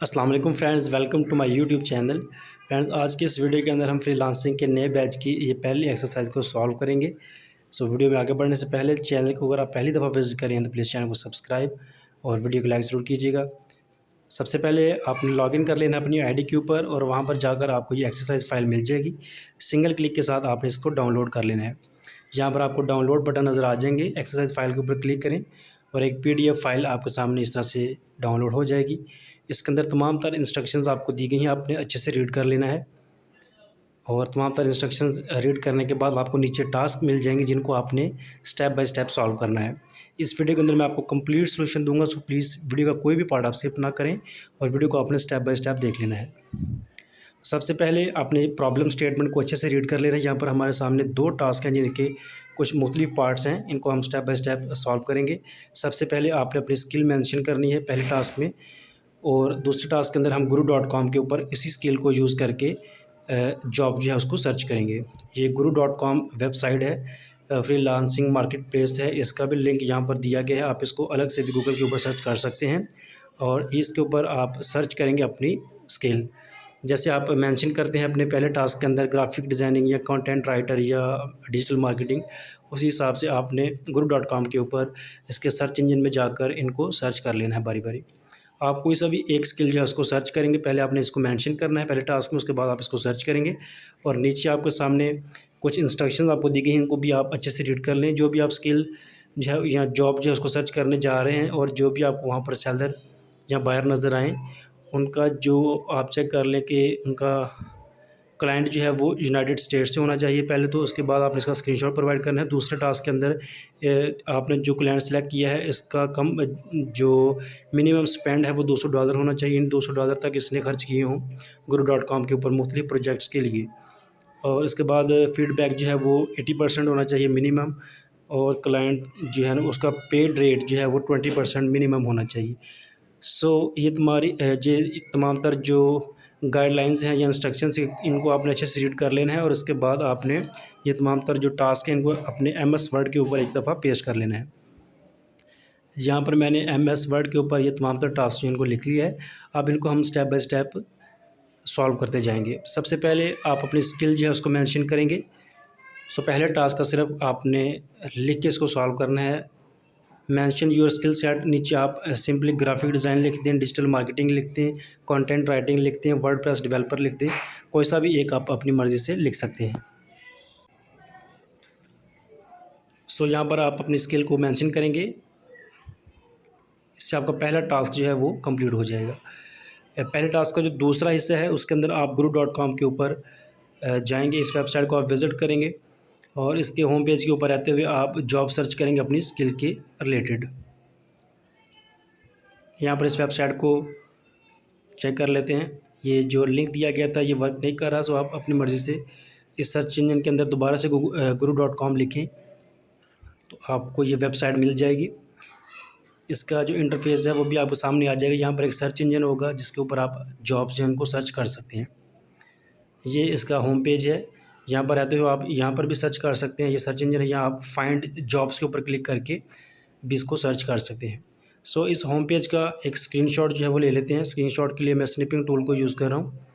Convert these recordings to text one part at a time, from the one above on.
अस्सलाम वालेकुम friends, welcome to my YouTube channel. Friends, आज की इस वीडियो के अंदर हम फ्रीलांसिंग के नए बैच की ये पहली एक्सरसाइज को सॉल्व करेंगे। वीडियो में आगे बढ़ने से पहले चैनल को अगर आप पहली दफ़ा विजिट करें तो प्लीज़ चैनल को सब्सक्राइब और वीडियो को लाइक ज़रूर कीजिएगा। सबसे पहले आपने लॉगिन कर लेना अपनी आईडी के ऊपर और वहाँ पर जाकर आपको ये एक्सरसाइज फ़ाइल मिल जाएगी। सिंगल क्लिक के साथ आपने इसको डाउनलोड कर लेना है। यहाँ पर आपको डाउनलोड बटन नज़र आ जाएंगे। एक्सरसाइज फ़ाइल के ऊपर क्लिक करें और एक पीडीएफ फाइल आपके सामने इस तरह से डाउनलोड हो जाएगी। इसके अंदर तमाम तर इंस्ट्रक्शंस आपको दी गई हैं, आपने अच्छे से रीड कर लेना है। और तमाम तर इंस्ट्रक्शंस रीड करने के बाद आपको नीचे टास्क मिल जाएंगे जिनको आपने स्टेप बाय स्टेप सॉल्व करना है। इस वीडियो के अंदर मैं आपको कंप्लीट सोल्यूशन दूंगा, सो प्लीज़ वीडियो का कोई भी पार्ट आप स्किप ना करें और वीडियो को आपने स्टेप बाय स्टेप देख लेना है। सबसे पहले आपने प्रॉब्लम स्टेटमेंट को अच्छे से रीड कर लेना है। यहाँ पर हमारे सामने दो टास्क हैं जिनके कुछ मुख्तलिफ पार्ट्स हैं, इनको हम स्टेप बाय स्टेप सॉल्व करेंगे। सबसे पहले आपने अपनी स्किल मेंशन करनी है पहले टास्क में, और दूसरे टास्क के अंदर हम guru.com के ऊपर इसी स्किल को यूज़ करके जॉब जो है उसको सर्च करेंगे। ये guru.com वेबसाइट है, फ्रीलांसिंग मार्केट प्लेस है। इसका भी लिंक यहाँ पर दिया गया है, आप इसको अलग से भी गूगल के ऊपर सर्च कर सकते हैं और इसके ऊपर आप सर्च करेंगे अपनी स्किल। जैसे आप मेंशन करते हैं अपने पहले टास्क के अंदर ग्राफिक डिज़ाइनिंग या कंटेंट राइटर या डिजिटल मार्केटिंग, उसी हिसाब से आपने guru.com के ऊपर इसके सर्च इंजन में जाकर इनको सर्च कर लेना है बारी बारी। आप कोई सा भी एक स्किल जो है उसको सर्च करेंगे, पहले आपने इसको मेंशन करना है पहले टास्क में, उसके बाद आप इसको सर्च करेंगे और नीचे आपके सामने कुछ इंस्ट्रक्शंस आपको दी गई हैं, इनको भी आप अच्छे से रीड कर लें। जो भी आप स्किल जो है या जॉब जो है उसको सर्च करने जा रहे हैं और जो भी आपको वहाँ पर सेलर या बायर नज़र आएँ, उनका जो आप चेक कर लें कि उनका क्लाइंट जो है वो यूनाइटेड स्टेट्स से होना चाहिए पहले तो। उसके बाद आपने इसका स्क्रीनशॉट प्रोवाइड करना है। दूसरे टास्क के अंदर आपने जो क्लाइंट सेलेक्ट किया है इसका कम जो मिनिमम स्पेंड है वो $200 होना चाहिए। इन $200 तक इसने खर्च किए हों guru.com के ऊपर मुख्तलिफ प्रोजेक्ट्स के लिए। और इसके बाद फीडबैक जो है वो 80% होना चाहिए मिनिमम, और क्लाइंट जो है ना उसका पेड रेट जो है वो 20% मिनिमम होना चाहिए। ये तुम्हारी ये तमाम तर जो गाइडलाइंस हैं या इंस्ट्रक्शंस इनको आपने अच्छे से रीड कर लेना है और उसके बाद आपने ये तमाम तर जो टास्क हैं इनको अपने MS वर्ड के ऊपर एक दफ़ा पेस्ट कर लेना है। यहाँ पर मैंने MS वर्ड के ऊपर ये तमाम तर टास्क जो इनको लिख लिया है। अब इनको हम स्टेप बाय स्टेप सॉल्व करते जाएंगे। सबसे पहले आप अपनी स्किल जो है उसको मेंशन करेंगे। पहले टास्क का सिर्फ आपने लिख के इसको सॉल्व करना है। मेंशन योर स्किल सेट, नीचे आप सिंपली ग्राफिक डिज़ाइन लिखते हैं, डिजिटल मार्केटिंग लिखते हैं, कंटेंट राइटिंग लिखते हैं, वर्डप्रेस डेवलपर लिखते हैं, कोई सा भी एक आप अपनी मर्ज़ी से लिख सकते हैं। यहाँ पर आप अपनी स्किल को मेंशन करेंगे, इससे आपका पहला टास्क जो है वो कंप्लीट हो जाएगा। पहले टास्क का जो दूसरा हिस्सा है उसके अंदर आप guru.com के ऊपर जाएंगे, इस वेबसाइट को आप विज़िट करेंगे और इसके होम पेज के ऊपर रहते हुए आप जॉब सर्च करेंगे अपनी स्किल के रिलेटेड। यहाँ पर इस वेबसाइट को चेक कर लेते हैं। ये जो लिंक दिया गया था ये वर्क नहीं कर रहा, तो आप अपनी मर्ज़ी से इस सर्च इंजन के अंदर दोबारा से guru.com लिखें तो आपको ये वेबसाइट मिल जाएगी। इसका जो इंटरफेस है वो भी आपके सामने आ जाएगा। यहाँ पर एक सर्च इंजन होगा जिसके ऊपर आप जॉब्स जो उनको सर्च कर सकते हैं। ये इसका होम पेज है, यहाँ पर रहते हुए आप यहाँ पर भी सर्च कर सकते हैं। ये सर्च इंजन है, यहाँ आप फाइंड जॉब्स के ऊपर क्लिक करके भी इसको सर्च कर सकते हैं। इस होम पेज का एक स्क्रीनशॉट जो है वो ले लेते हैं। स्क्रीनशॉट के लिए मैं स्निपिंग टूल को यूज़ कर रहा हूँ।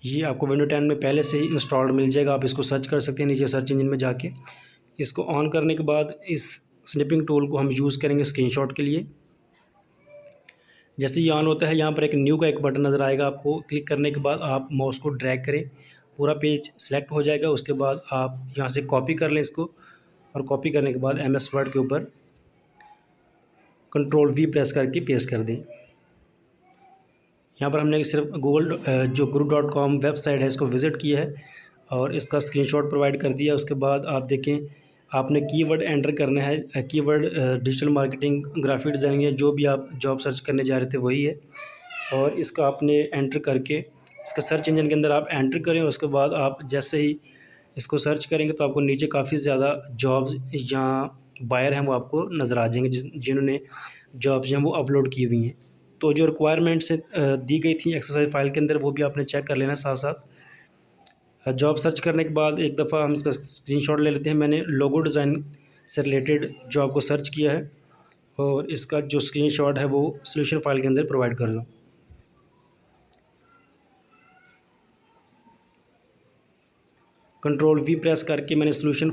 ये आपको विंडो 10 में पहले से ही इंस्टॉल्ड मिल जाएगा, आप इसको सर्च कर सकते हैं नीचे सर्च इंजन में जाके। इसको ऑन करने के बाद इस स्निपिंग टूल को हम यूज़ करेंगे स्क्रीनशॉट के लिए। जैसे ये ऑन होता है यहाँ पर एक न्यू का एक बटन नज़र आएगा, आपको क्लिक करने के बाद आप माउस को ड्रैग करें, पूरा पेज सेलेक्ट हो जाएगा। उसके बाद आप यहाँ से कॉपी कर लें इसको, और कॉपी करने के बाद MS वर्ड के ऊपर Ctrl+V प्रेस करके पेस्ट कर दें। यहाँ पर हमने सिर्फ जो guru.com वेबसाइट है इसको विज़िट किया है और इसका स्क्रीनशॉट प्रोवाइड कर दिया। उसके बाद आप देखें आपने कीवर्ड एंटर करना है। Keyword digital marketing, graphic designing है, जो भी आप जॉब सर्च करने जा रहे थे वही है। और इसका आपने एंटर करके इसका सर्च इंजन के अंदर आप एंटर करें। उसके बाद आप जैसे ही इसको सर्च करेंगे तो आपको नीचे काफ़ी ज़्यादा जॉब्स या बायर हैं वो आपको नज़र आ जाएंगे जिन्होंने जॉब्स हैं वो अपलोड की हुई हैं। तो जो रिक्वायरमेंट्स दी गई थी एक्सरसाइज फाइल के अंदर वो भी आपने चेक कर लेना साथ साथ। जॉब सर्च करने के बाद एक दफ़ा हम इसका स्क्रीनशॉट ले लेते हैं। मैंने लोगो डिज़ाइन से रिलेटेड जॉब को सर्च किया है और इसका जो स्क्रीनशॉट है वो सॉल्यूशन फाइल के अंदर प्रोवाइड कर दूँ। कंट्रोल वी प्रेस करके मैंने सॉल्यूशन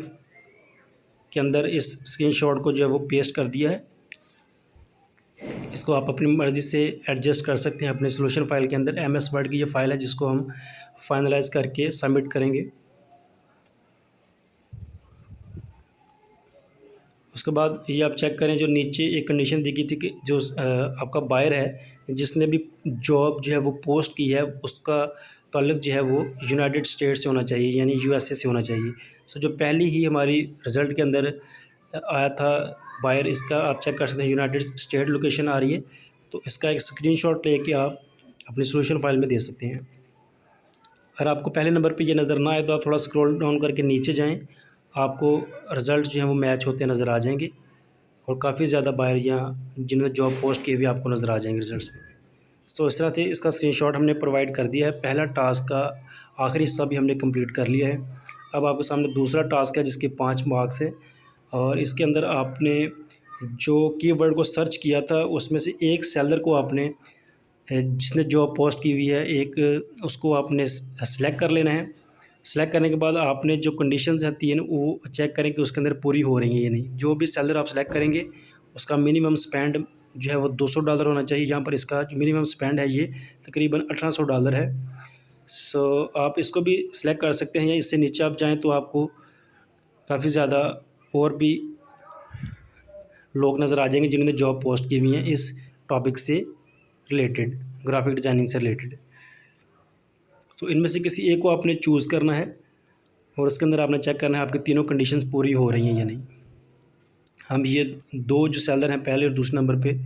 के अंदर इस स्क्रीनशॉट को जो है वो पेस्ट कर दिया है। इसको आप अपनी मर्ज़ी से एडजस्ट कर सकते हैं अपने सॉल्यूशन फाइल के अंदर। एमएस वर्ड की ये फ़ाइल है जिसको हम फाइनलाइज़ करके सबमिट करेंगे। उसके बाद ये आप चेक करें, जो नीचे एक कंडीशन दी गई थी कि जो आपका बायर है जिसने भी जॉब जो है वो पोस्ट की है उसका ताल्लुक जो है वो यूनाइटेड स्टेट्स से होना चाहिए, यानी यूएसए से होना चाहिए। सो जो पहली ही हमारी रिज़ल्ट के अंदर आया था बायर, इसका आप चेक कर सकते हैं यूनाइटेड स्टेट लोकेशन आ रही है। तो इसका एक स्क्रीनशॉट लेके आप अपनी सॉल्यूशन फाइल में दे सकते हैं। अगर आपको पहले नंबर पे ये नज़र ना आए तो आप थोड़ा स्क्रॉल डाउन करके नीचे जाएं, आपको रिज़ल्ट जो हैं वो मैच होते नज़र आ जाएंगे और काफ़ी ज़्यादा बायर यहाँ जिन्होंने जॉब पोस्ट की हुई आपको नज़र आ जाएंगे रिज़ल्ट्स में। सो इस तरह से इसका स्क्रीनशॉट हमने प्रोवाइड कर दिया है। पहला टास्क का आखिरी हिस्सा भी हमने कंप्लीट कर लिया है। अब आपके सामने दूसरा टास्क है जिसके 5 मार्क्स है और इसके अंदर आपने जो कीवर्ड को सर्च किया था उसमें से एक सेलर को आपने जिसने जॉब पोस्ट की हुई है एक उसको आपने सेलेक्ट कर लेना है। सेलेक्ट करने के बाद आपने जो कंडीशंस हैं 3 वो चेक करें कि उसके अंदर पूरी हो रही हैं या नहीं। जो भी सेलर आप सेलेक्ट करेंगे उसका मिनिमम स्पेंड जो है वो $200 होना चाहिए, जहाँ पर इसका जो मिनिमम स्पेंड है ये तकरीबन $1800 है। सो आप इसको भी सिलेक्ट कर सकते हैं या इससे नीचे आप जाएँ तो आपको काफ़ी ज़्यादा और भी लोग नज़र आ जाएंगे जिन्होंने जॉब पोस्ट की हुई हैं इस टॉपिक से रिलेटेड, ग्राफिक डिज़ाइनिंग से रिलेटेड। सो इनमें से किसी एक को आपने चूज़ करना है और उसके अंदर आपने चेक करना है आपकी तीनों कंडीशंस पूरी हो रही हैं या नहीं। हम ये दो जो सेलर हैं पहले और दूसरे नंबर पे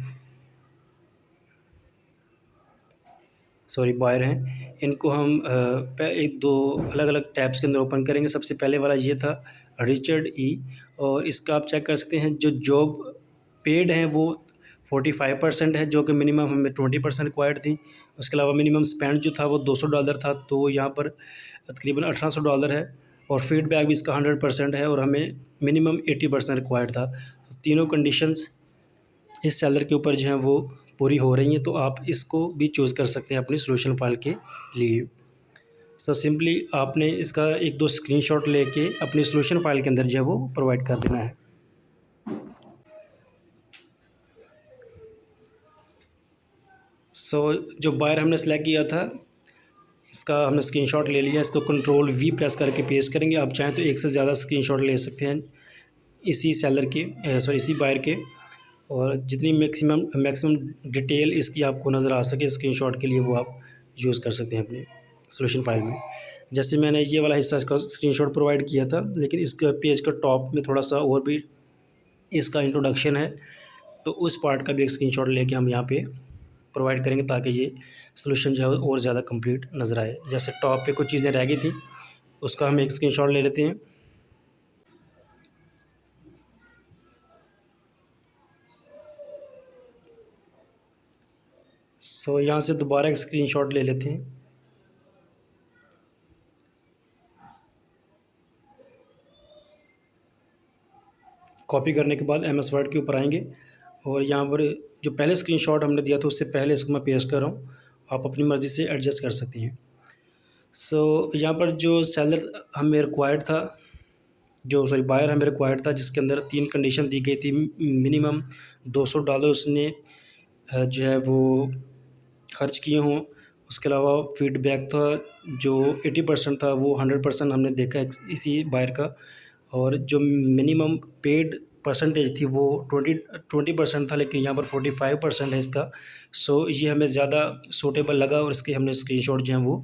बायर हैं, इनको हम एक दो अलग अलग टैब्स के अंदर ओपन करेंगे। सबसे पहले वाला ये था रिचर्ड ई, और इसका आप चेक कर सकते हैं जो जॉब पेड हैं वो 45% है, जो कि मिनिमम हमें 20% रिक्वायर्ड थी। उसके अलावा मिनिमम स्पेंड जो था वो $200 था, तो यहाँ पर तकरीबन $1800 है और फीडबैक भी इसका 100% है और हमें मिनिमम 80% रिक्वायर्ड था। तो तीनों कंडीशंस इस सेलर के ऊपर जो है वो पूरी हो रही हैं, तो आप इसको भी चूज़ कर सकते हैं अपनी सॉल्यूशन फाइल के लिए। तो सिंपली आपने इसका एक दो स्क्रीनशॉट लेके अपनी सॉल्यूशन फाइल के अंदर जो है वो प्रोवाइड कर देना है। जो बायर हमने सेलेक्ट किया था इसका हमने स्क्रीनशॉट ले लिया, इसको कंट्रोल वी प्रेस करके पेस्ट करेंगे। आप चाहें तो एक से ज़्यादा स्क्रीनशॉट ले सकते हैं इसी सेलर के इसी बायर के, और जितनी मैक्सिमम डिटेल इसकी आपको नज़र आ सके स्क्रीनशॉट के लिए वो आप यूज़ कर सकते हैं अपने सॉल्यूशन फाइल में। जैसे मैंने ये वाला हिस्सा इसका स्क्रीनशॉट प्रोवाइड किया था, लेकिन इसका पेज का टॉप में थोड़ा सा और भी इसका इंट्रोडक्शन है, तो उस पार्ट का भी एक स्क्रीनशॉट लेके हम यहाँ पे प्रोवाइड करेंगे ताकि ये सॉल्यूशन जो है और ज़्यादा कंप्लीट नज़र आए। जैसे टॉप पे कुछ चीज़ें रह गई थी उसका हम एक स्क्रीनशॉट ले लेते हैं। यहाँ से दोबारा एक स्क्रीनशॉट ले लेते हैं। कॉपी करने के बाद एमएस वर्ड के ऊपर आएंगे और यहाँ पर जो पहले स्क्रीनशॉट हमने दिया था उससे पहले इसको मैं पेस्ट कर रहा हूँ, आप अपनी मर्ज़ी से एडजस्ट कर सकते हैं। यहाँ पर जो सेलर हमें रिक्वायर्ड था, बायर हमें रिक्वायर्ड था, जिसके अंदर 3 कंडीशन दी गई थी। मिनिमम $200 उसने जो है वो खर्च किए हों। उसके अलावा फीडबैक था जो 80% था वो 100% हमने देखा इसी बायर का, और जो मिनिमम पेड परसेंटेज थी वो 20% था, लेकिन यहाँ पर 45% है इसका। ये हमें ज़्यादा सूटेबल लगा और इसके हमने स्क्रीनशॉट जो हैं वो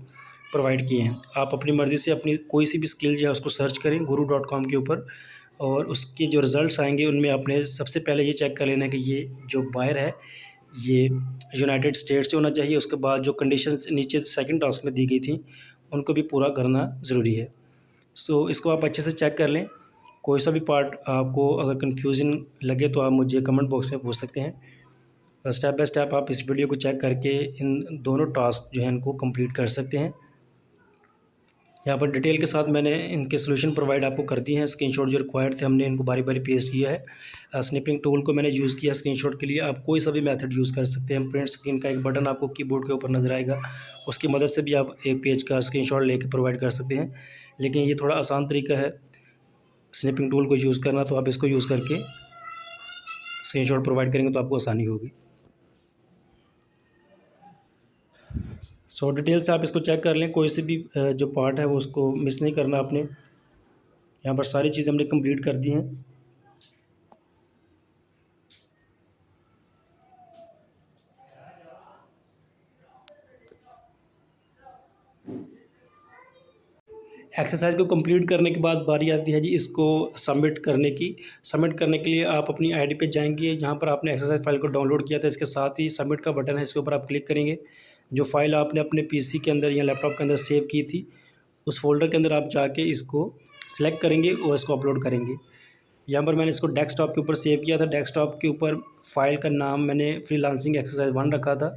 प्रोवाइड किए हैं। आप अपनी मर्ज़ी से अपनी कोई सी भी स्किल जो है उसको सर्च करें guru.com के ऊपर, और उसके जो रिज़ल्ट्स आएंगे उनमें आपने सबसे पहले ये चेक कर लेना है कि ये जो बायर है ये यूनाइटेड स्टेट्स से होना चाहिए। उसके बाद जो कंडीशंस नीचे सेकंड टास्क में दी गई थी उनको भी पूरा करना ज़रूरी है। इसको आप अच्छे से चेक कर लें। कोई सा भी पार्ट आपको अगर कन्फ्यूजन लगे तो आप मुझे कमेंट बॉक्स में पूछ सकते हैं। स्टेप बाय स्टेप आप इस वीडियो को चेक करके इन दोनों टास्क जो हैं इनको कंप्लीट कर सकते हैं। यहाँ पर डिटेल के साथ मैंने इनके सोल्यूशन प्रोवाइड आपको कर दिए हैं। स्क्रीनशॉट जो रिक्वायर्ड थे हमने इनको बारी बारी पेस्ट किया है। स्निपिंग टूल को मैंने यूज़ किया स्क्रीनशॉट के लिए। आप कोई सा भी मेथड यूज़ कर सकते हैं। प्रिंट स्क्रीन का एक बटन आपको कीबोर्ड के ऊपर नज़र आएगा, उसकी मदद से भी आप एक पेज का स्क्रीनशॉट लेके प्रोवाइड कर सकते हैं। लेकिन ये थोड़ा आसान तरीका है स्निपिंग टूल को यूज़ करना, तो आप इसको यूज़ करके स्क्रीनशॉट प्रोवाइड करेंगे तो आपको आसानी होगी। सो डिटेल से आप इसको चेक कर लें, कोई सी भी जो पार्ट है वो उसको मिस नहीं करना आपने। यहाँ पर सारी चीज़ें हमने कंप्लीट कर दी हैं। एक्सरसाइज को कंप्लीट करने के बाद बारी आती है जी इसको सबमिट करने की। सबमिट करने के लिए आप अपनी आईडी पे जाएंगे, जहाँ पर आपने एक्सरसाइज फाइल को डाउनलोड किया था, इसके साथ ही सबमिट का बटन है, इसके ऊपर आप क्लिक करेंगे। जो फाइल आपने अपने पीसी के अंदर या लैपटॉप के अंदर सेव की थी, उस फोल्डर के अंदर आप जाके इसको सिलेक्ट करेंगे और इसको अपलोड करेंगे। यहाँ पर मैंने इसको डेस्कटॉप के ऊपर सेव किया था। डेस्कटॉप के ऊपर फाइल का नाम मैंने फ्रीलांसिंग एक्सरसाइज 1 रखा था।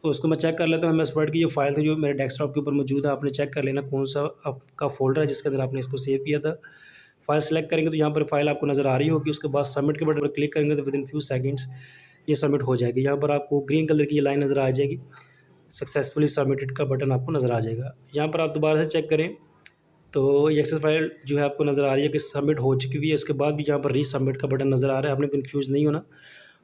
तो उसको मैं चेक कर लेता हूँ एमएस वर्ड की जो फाइल थी जो मेरे डेस्कटॉप के ऊपर मौजूद है। आपने चेक कर लेना कौन सा आपका फोल्डर है जिसके अंदर आपने इसको सेव किया था। फाइल सेलेक्ट करेंगे तो यहाँ पर फाइल आपको नज़र आ रही होगी। उसके बाद सबमिट के बटन पर क्लिक करेंगे तो विद इन फ्यू सेकेंड्स ये सबमिट हो जाएगी। यहाँ पर आपको ग्रीन कलर की ये लाइन नज़र आ जाएगी, सक्सेसफुली सबमिटेड का बटन आपको नज़र आ जाएगा। यहाँ पर आप दोबारा से चेक करें तो ये एक्सेस फाइल जो है आपको नज़र आ रही है कि सबमिट हो चुकी हुई है। इसके बाद भी यहाँ पर रीसबमिट का बटन नज़र आ रहा है, आपने कन्फ्यूज़ नहीं होना।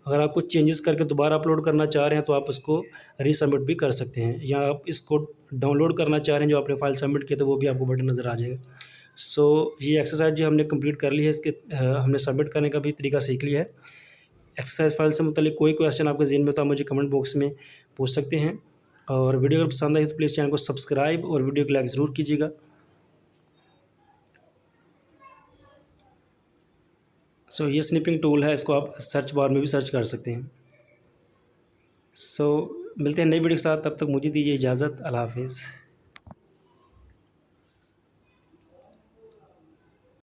अगर आप कुछ चेंजेस करके दोबारा अपलोड करना चाह रहे हैं तो आप इसको रीसबमिट भी कर सकते हैं, या आप इसको डाउनलोड करना चाह रहे हैं जो आपने फाइल सबमिट किया तो वो भी आपको बटन नज़र आ जाएगा। सो ये एक्सरसाइज जो हमने कंप्लीट कर ली है, इसके हमने सबमिट करने का भी तरीका सीख लिया है। एक्सरसाइज फाइल से मुतालिक कोई क्वेश्चन आपके ज़हन में तो आप मुझे कमेंट बॉक्स में पूछ सकते हैं। और वीडियो अगर पसंद आई तो प्लीज़ चैनल को सब्सक्राइब और वीडियो को लाइक ज़रूर कीजिएगा। सो ये स्निपिंग टूल है, इसको आप सर्च बार में भी सर्च कर सकते हैं। सो मिलते हैं नई वीडियो के साथ, तब तक मुझे दीजिए इजाज़त। अल्लाह हाफिज़।